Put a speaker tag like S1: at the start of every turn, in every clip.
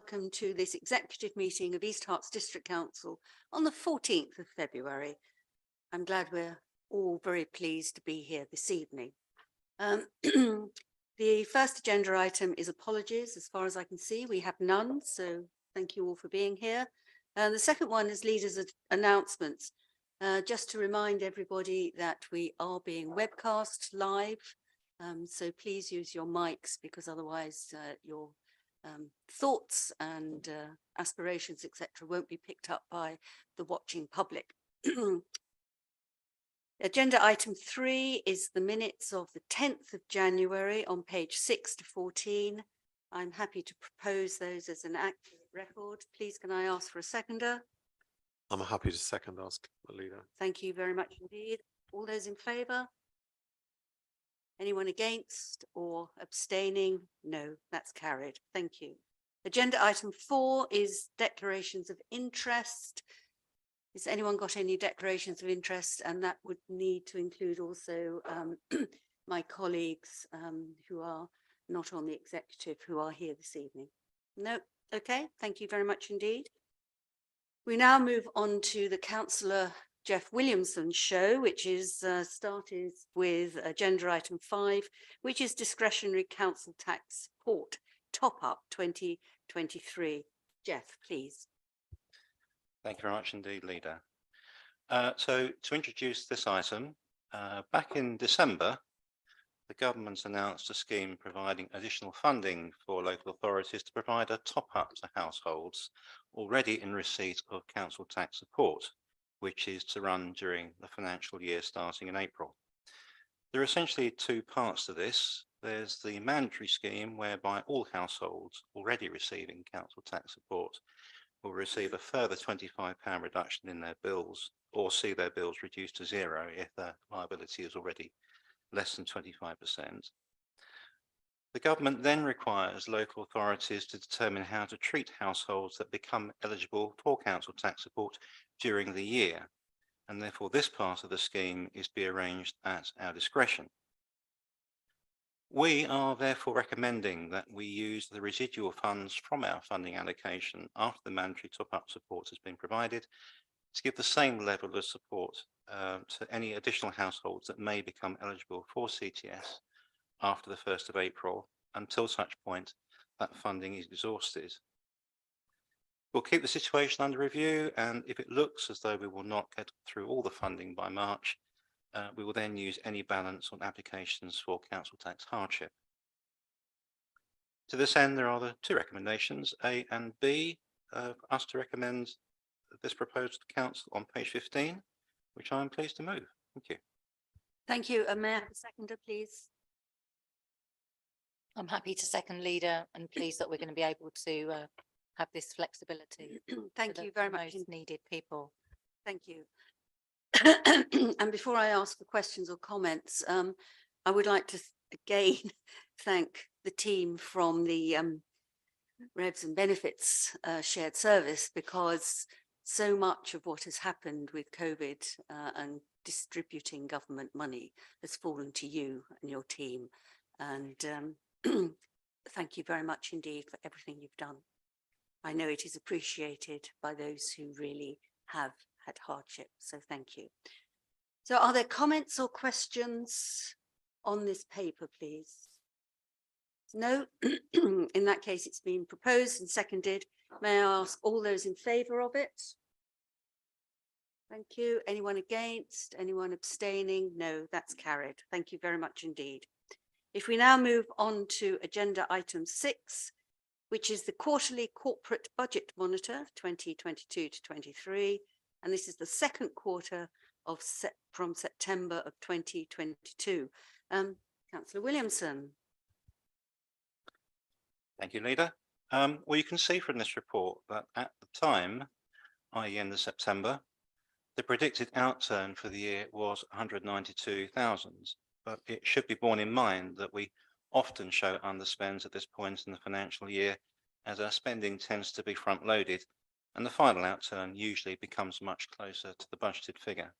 S1: welcome to this executive meeting of East Herts District Council on the 14th of February. I'm glad we're all very pleased to be here this evening. The first agenda item is apologies. As far as I can see, we have none, so thank you all for being here. The second one is leaders' announcements. Just to remind everybody that we are being webcast live, so please use your mics because otherwise your thoughts and aspirations, etc., won't be picked up by the watching public. Agenda item 3 is the minutes of the 10th of January on page 6 to 14. I'm happy to propose those as an accurate record. Please, can I ask for a seconder?
S2: I'm happy to second, ask the leader.
S1: Thank you very much indeed. All those in favour? Anyone against or abstaining? No, that's carried. Thank you. Agenda item 4 is declarations of interest. Has anyone got any declarations of interest? And that would need to include also my colleagues who are not on the executive who are here this evening. No, okay, thank you very much indeed. We now move on to the Councillor Jeff Williamson show, which is started with agenda item 5, which is discretionary council tax support top up 2023. Jeff, please.
S3: Thank you very much indeed, Leader. So to introduce this item, back in December, the government announced a scheme providing additional funding for local authorities to provide a top up to households already in receipt of council tax support, which is to run during the financial year starting in April. There are essentially two parts to this. There's the mandatory scheme whereby all households already receiving council tax support will receive a further £25 reduction in their bills or see their bills reduced to zero if their liability is already less than 25%. The government then requires local authorities to determine how to treat households that become eligible for council tax support during the year, and therefore this part of the scheme is to be arranged at our discretion. We are therefore recommending that we use the residual funds from our funding allocation after the mandatory top-up support has been provided to give the same level of support to any additional households that may become eligible for CTS after the 1st of April until such point that funding is exhausted. We'll keep the situation under review, and if it looks as though we will not get through all the funding by March, we will then use any balance on applications for council tax hardship. To this end, there are the two recommendations, A and B, for us to recommend this proposal to council on page 15, which I am pleased to move. Thank you.
S1: Thank you. May I have a seconder, please?
S4: I'm happy to second, Leader, and pleased that we're going to be able to have this flexibility.
S1: Thank you very much.
S4: Most needed people.
S1: Thank you. And before I ask for questions or comments, I would like to again thank the team from the Revs and Benefits shared service, because so much of what has happened with COVID and distributing government money has fallen to you and your team. And thank you very much indeed for everything you've done. I know it is appreciated by those who really have had hardship, so thank you. So are there comments or questions on this paper, please? No? In that case, it's been proposed and seconded. May I ask all those in favour of it? Thank you. Anyone against? Anyone abstaining? No, that's carried. Thank you very much indeed. If we now move on to agenda item 6, which is the quarterly corporate budget monitor 2022 to 23, and this is the second quarter of from September of 2022. Councillor Williamson.
S3: Thank you, Leader. Well, you can see from this report that at the time, i.e. end of September, the predicted outturn for the year was 192,000, but it should be borne in mind that we often show underspends at this point in the financial year, as our spending tends to be front-loaded, and the final outturn usually becomes much closer to the budgeted figure.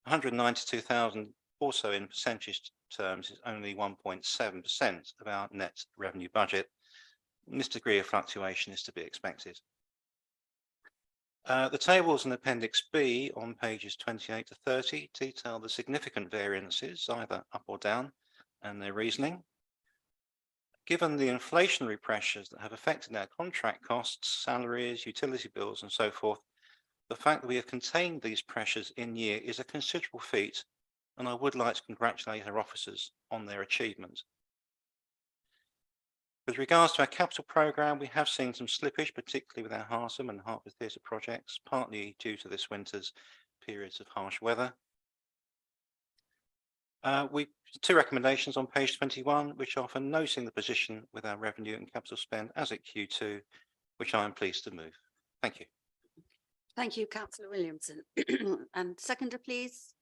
S3: 192,000 also in percentage terms is only 1.7% of our net revenue budget, this degree of fluctuation is to be expected. The tables in Appendix B on pages 28 to 30 detail the significant variances, either up or down, and their reasoning. Given the inflationary pressures that have affected our contract costs, salaries, utility bills, and so forth, the fact that we have contained these pressures in year is a considerable feat, and I would like to congratulate our officers on their achievement. With regards to our capital programme, we have seen some slippage, particularly with our Harsham and Hertford Theatre projects, partly due to this winter's periods of harsh weather. Two recommendations on page 21, which are for noting the position with our revenue and capital spend as at Q2, which I am pleased to move. Thank you.
S1: Thank you, councillor Williamson. And seconder, please.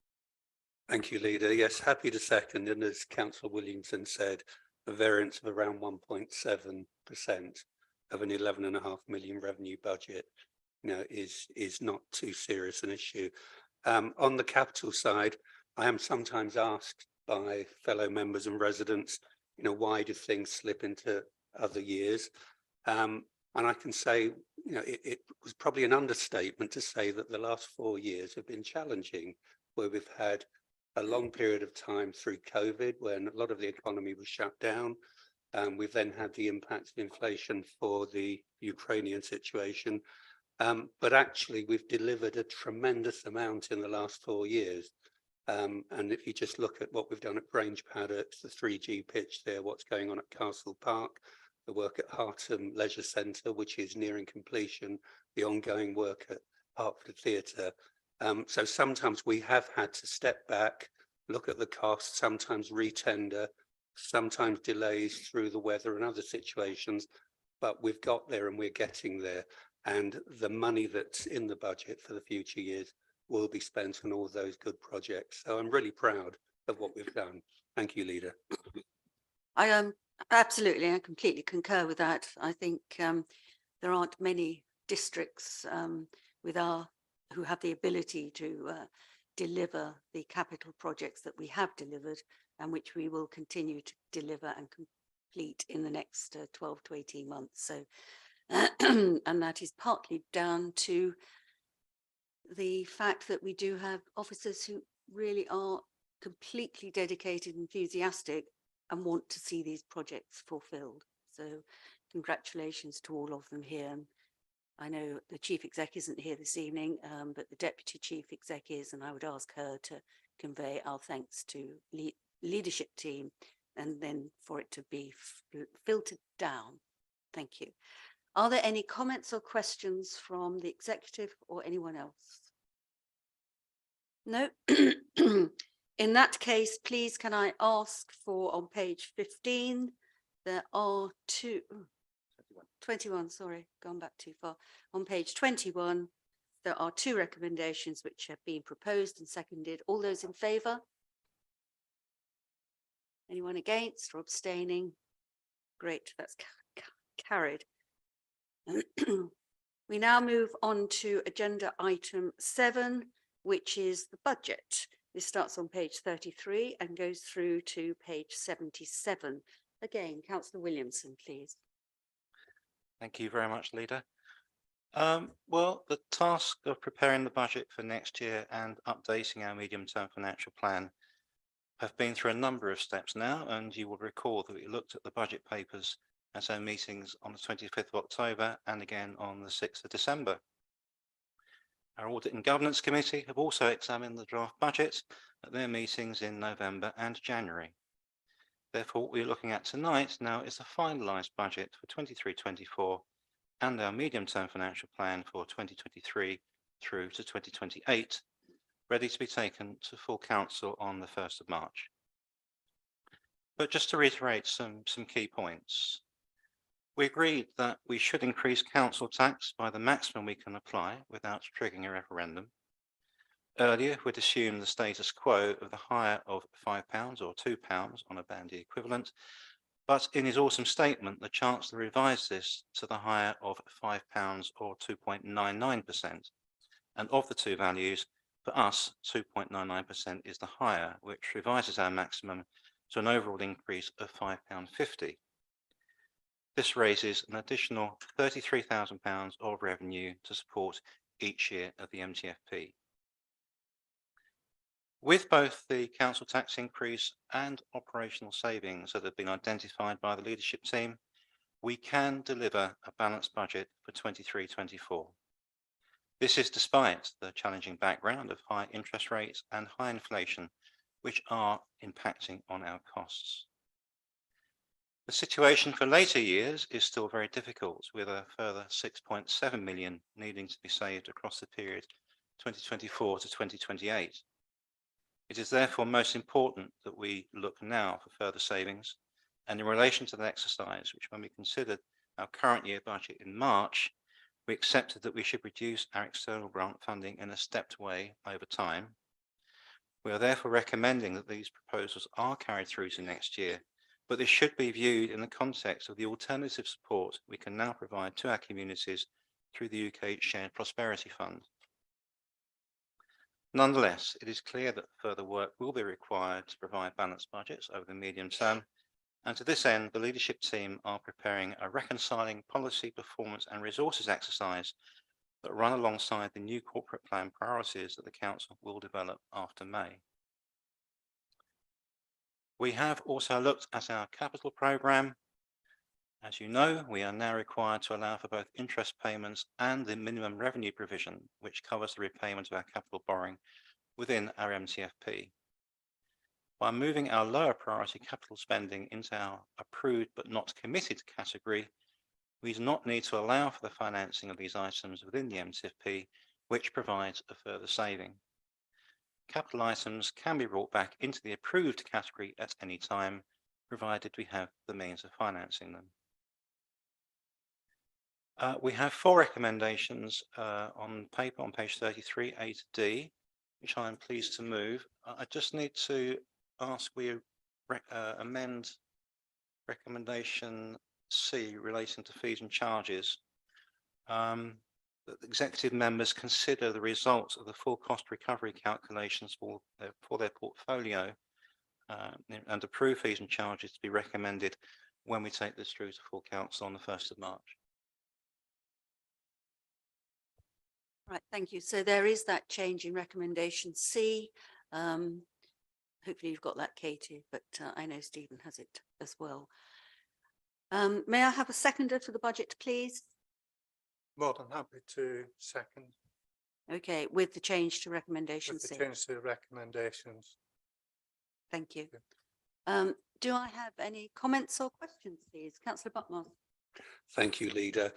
S5: Thank you, Leader. Yes, happy to second. And as Councillor Williamson said, a variance of around 1.7% of an 11.5 million revenue budget, is not too serious an issue. On the capital side, I am sometimes asked by fellow members and residents, why do things slip into other years? And I can say, it was probably an understatement to say that the last 4 years have been challenging, where we've had a long period of time through COVID when a lot of the economy was shut down. We've then had the impact of inflation for the Ukrainian situation. But actually, we've delivered a tremendous amount in the last 4 years. And if you just look at what we've done at Grange Paddocks, the 3G pitch there, what's going on at Castle Park, the work at Hartham Leisure Centre, which is nearing completion, the ongoing work at Hertford Theatre. So sometimes we have had to step back, look at the costs, sometimes retender, sometimes delays through the weather and other situations, but we've got there and we're getting there. And the money that's in the budget for the future years will be spent on all those good projects. So I'm really proud of what we've done. Thank you, Leader.
S1: I absolutely, I completely concur with that. I think there aren't many districts who have the ability to deliver the capital projects that we have delivered and which we will continue to deliver and complete in the next 12 to 18 months. So, and that is partly down to the fact that we do have officers who really are completely dedicated, enthusiastic, and want to see these projects fulfilled. So congratulations to all of them here. And I know the Chief Exec isn't here this evening, but the Deputy Chief Exec is, and I would ask her to convey our thanks to leadership team and then for it to be filtered down. Thank you. Are there any comments or questions from the executive or anyone else? No? In that case, please can I ask for, on page 15, there are 21, sorry, gone back too far. On page 21, there are 2 recommendations which have been proposed and seconded. All those in favour? Anyone against or abstaining? Great, that's carried. We now move on to agenda item 7, which is the budget. This starts on page 33 and goes through to page 77. Again, Councillor Williamson, please.
S3: Thank you very much, Leader. Well, the task of preparing the budget for next year and updating our medium-term financial plan have been through a number of steps now, and you will recall that we looked at the budget papers at our meetings on the 25th of October and again on the 6th of December. Our Audit and Governance Committee have also examined the draft budget at their meetings in November and January. Therefore, what we're looking at tonight now is the finalised budget for 23-24 and our medium-term financial plan for 2023 through to 2028, ready to be taken to full council on the 1st of March. But just to reiterate some key points. We agreed that we should increase council tax by the maximum we can apply without triggering a referendum. Earlier, we'd assumed the status quo of the hire of £5 or £2 on a bandy equivalent, but in his autumn statement, the Chancellor revised this to the hire of £5 or 2.99%. And of the two values, for us, 2.99% is the higher, which revises our maximum to an overall increase of £5.50. This raises an additional £33,000 of revenue to support each year of the MTFP. With both the council tax increase and operational savings that have been identified by the leadership team, we can deliver a balanced budget for 23-24. This is despite the challenging background of high interest rates and high inflation, which are impacting on our costs. The situation for later years is still very difficult, with a further 6.7 million needing to be saved across the period 2024 to 2028. It is therefore most important that we look now for further savings, and in relation to that exercise, which when we considered our current year budget in March, we accepted that we should reduce our external grant funding in a stepped way over time. We are therefore recommending that these proposals are carried through to next year, but this should be viewed in the context of the alternative support we can now provide to our communities through the UK Shared Prosperity Fund. Nonetheless, it is clear that further work will be required to provide balanced budgets over the medium term, and to this end, the leadership team are preparing a reconciling policy, performance and resources exercise that run alongside the new corporate plan priorities that the council will develop after May. We have also looked at our capital programme. As you know, we are now required to allow for both interest payments and the minimum revenue provision, which covers the repayment of our capital borrowing within our MTFP. By moving our lower priority capital spending into our approved but not committed category, we do not need to allow for the financing of these items within the MTFP, which provides a further saving. Capital items can be brought back into the approved category at any time, provided we have the means of financing them. We have 4 recommendations on paper on page 33, A to D, which I am pleased to move. I just need to ask we amend recommendation C relating to fees and charges. That the executive members consider the results of the full cost recovery calculations for their portfolio and approve fees and charges to be recommended when we take this through to full council on the 1st of March.
S1: Right, thank you. So there is that change in recommendation C. Hopefully you've got that, Katie, but I know Stephen has it as well. May I have a seconder for the budget, please?
S6: More than happy to second
S1: Okay, with the change to recommendation
S6: with the
S1: C.
S6: change to the recommendations.
S1: Thank you. Do I have any comments or questions, please? Councillor Buckman.
S5: Thank you, Leader.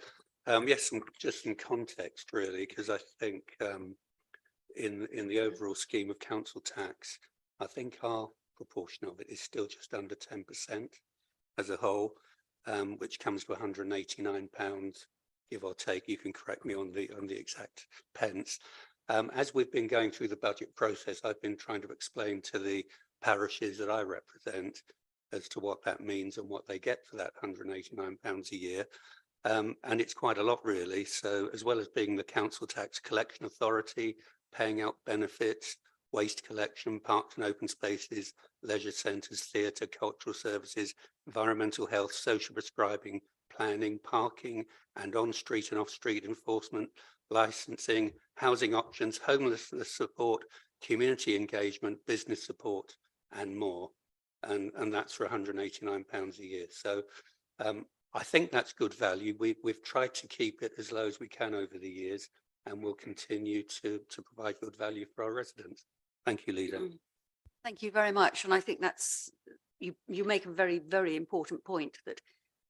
S5: Yes, just some context really, because I think in the overall scheme of council tax, I think our proportion of it is still just under 10% as a whole, which comes to £189, give or take. You can correct me on the exact pence. As we've been going through the budget process, I've been trying to explain to the parishes that I represent as to what that means and what they get for that £189 a year. And it's quite a lot really. So as well as being the council tax collection authority, paying out benefits, waste collection, parks and open spaces, leisure centres, theatre, cultural services, environmental health, social prescribing, planning, parking and on-street and off-street enforcement, licensing, housing options, homelessness support, community engagement, business support and more. And that's for £189 a year. So I think that's good value. We've tried to keep it as low as we can over the years, and we'll continue to provide good value for our residents. Thank you, Leader.
S1: Thank you very much. And I think that's, you make a very, very important point that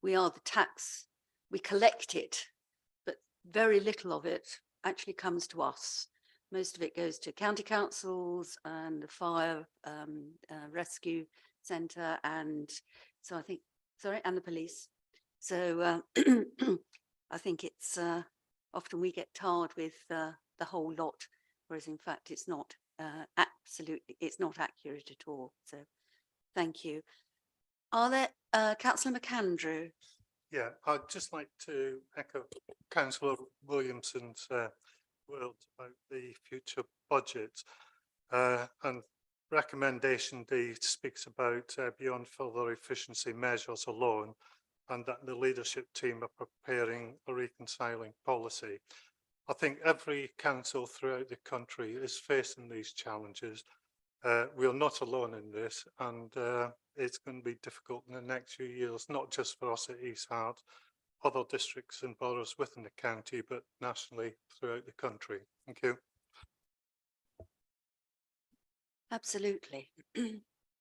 S1: we are the tax, we collect it, but very little of it actually comes to us. Most of it goes to county councils and the fire rescue centre, and so I think, sorry, and the police. So I think it's often we get tarred with the whole lot, whereas in fact it's not absolutely, it's not accurate at all. So thank you. Are there, Councillor McAndrew?
S6: Yeah, I'd just like to echo Councillor Williamson's words about the future budget. And recommendation D speaks about beyond further efficiency measures alone, and that the leadership team are preparing a reconciling policy. I think every council throughout the country is facing these challenges. We are not alone in this, and it's going to be difficult in the next few years, not just for us at East Hart, other districts and boroughs within the county, but nationally throughout the country. Thank you.
S1: Absolutely.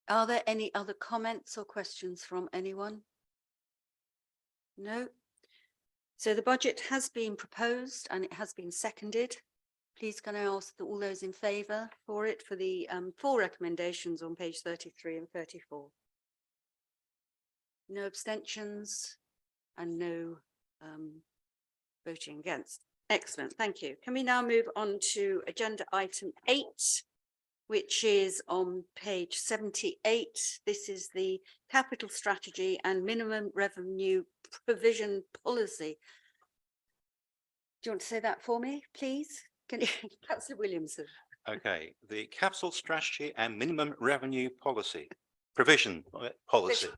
S1: Are there any other comments or questions from anyone? No. So the budget has been proposed and it has been seconded. Please can I ask that all those in favour for it, for the 4 recommendations on page 33 and 34? No abstentions and no voting against. Excellent, thank you. Can we now move on to agenda item 8, which is on page 78. This is the capital strategy and minimum revenue provision policy. Do you want to say that for me, please? Can you, Councillor Williamson?
S3: Okay, the capital strategy and minimum revenue policy, provision policy.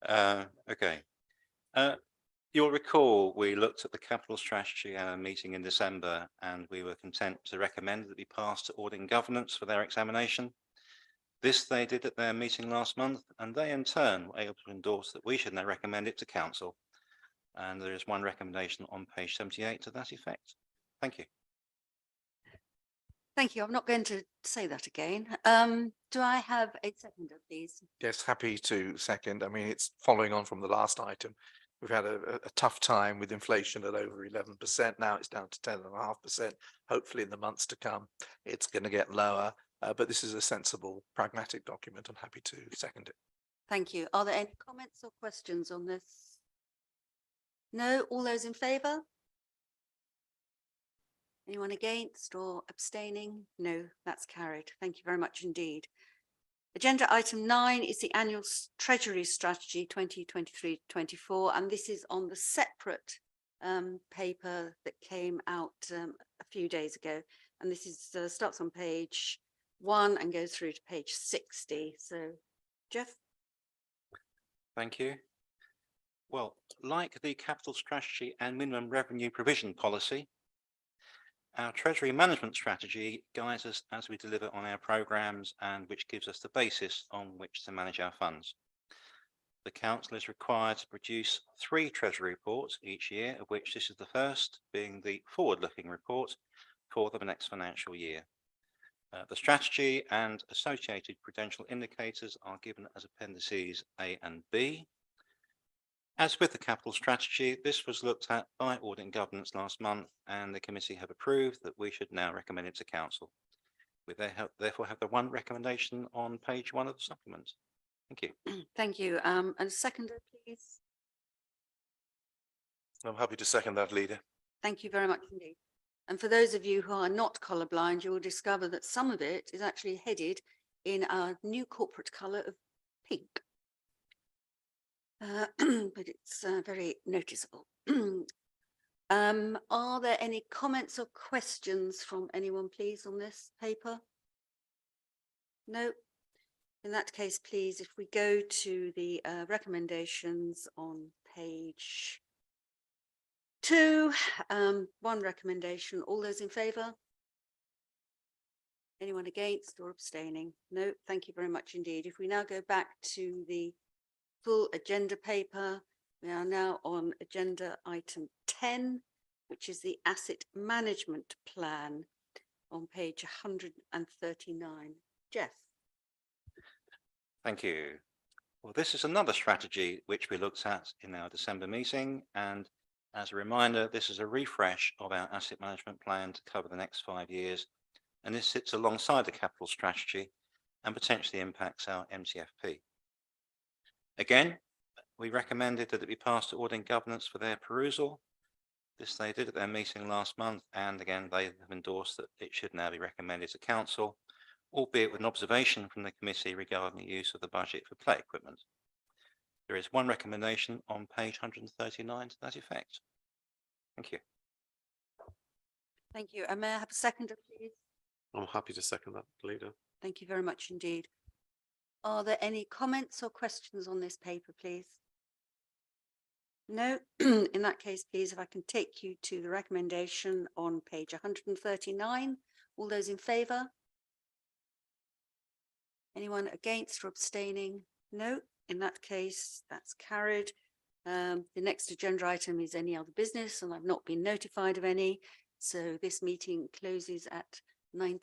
S3: Okay. You'll recall we looked at the capital strategy at a meeting in December, and we were content to recommend that it be passed to audit and governance for their examination. This they did at their meeting last month, and they in turn were able to endorse that we should now recommend it to council. And there is one recommendation on page 78 to that effect. Thank you.
S1: Thank you. I'm not going to say that again. Do I have a seconder, please?
S7: Yes, happy to second. I mean, it's following on from the last item. We've had a tough time with inflation at over 11%. Now it's down to 10.5%. Hopefully in the months to come, it's going to get lower. But this is a sensible, pragmatic document. I'm happy to second it.
S1: Thank you. Are there any comments or questions on this? No? All those in favour? Anyone against or abstaining? No, that's carried. Thank you very much indeed. Agenda item 9 is the annual Treasury Strategy 2023-24, and this is on the separate paper that came out a few days ago. And this is starts on page 1 and goes through to page 60. So, Jeff?
S3: Thank you. Well, like the capital strategy and minimum revenue provision policy, our treasury management strategy guides us as we deliver on our programmes and which gives us the basis on which to manage our funds. The council is required to produce 3 treasury reports each year, of which this is the first, being the forward-looking report for the next financial year. The strategy and associated prudential indicators are given as appendices A and B. As with the capital strategy, this was looked at by Audit and Governance last month, and the committee have approved that we should now recommend it to council. We therefore have the one recommendation on page 1 of the supplement. Thank you.
S1: Thank you. And a seconder, please.
S7: I'm happy to second that, Leader.
S1: Thank you very much indeed. And for those of you who are not colourblind, you will discover that some of it is actually headed in our new corporate colour of pink. But it's very noticeable. Are there any comments or questions from anyone, please, on this paper? No. In that case, please, if we go to the recommendations on page 2, 1 recommendation. All those in favour? Anyone against or abstaining? No. Thank you very much indeed. If we now go back to the full agenda paper, we are now on agenda item 10, which is the asset management plan on page 139. Jeff.
S3: Thank you. Well, this is another strategy which we looked at in our December meeting, and as a reminder, this is a refresh of our asset management plan to cover the next 5 years, and this sits alongside the capital strategy and potentially impacts our MTFP. Again, we recommended that it be passed to Audit and Governance for their perusal. This they did at their meeting last month, and again they have endorsed that it should now be recommended to council, albeit with an observation from the committee regarding the use of the budget for play equipment. There is one recommendation on page 139 to that effect. Thank you.
S1: Thank you. And may I have a seconder, please?
S2: I'm happy to second that, Leader.
S1: Thank you very much indeed. Are there any comments or questions on this paper, please? No, in that case, please, if I can take you to the recommendation on page 139. All those in favour? Anyone against or abstaining? No, in that case, that's carried. The next agenda item is any other business, and I've not been notified of any. So this meeting closes at 19.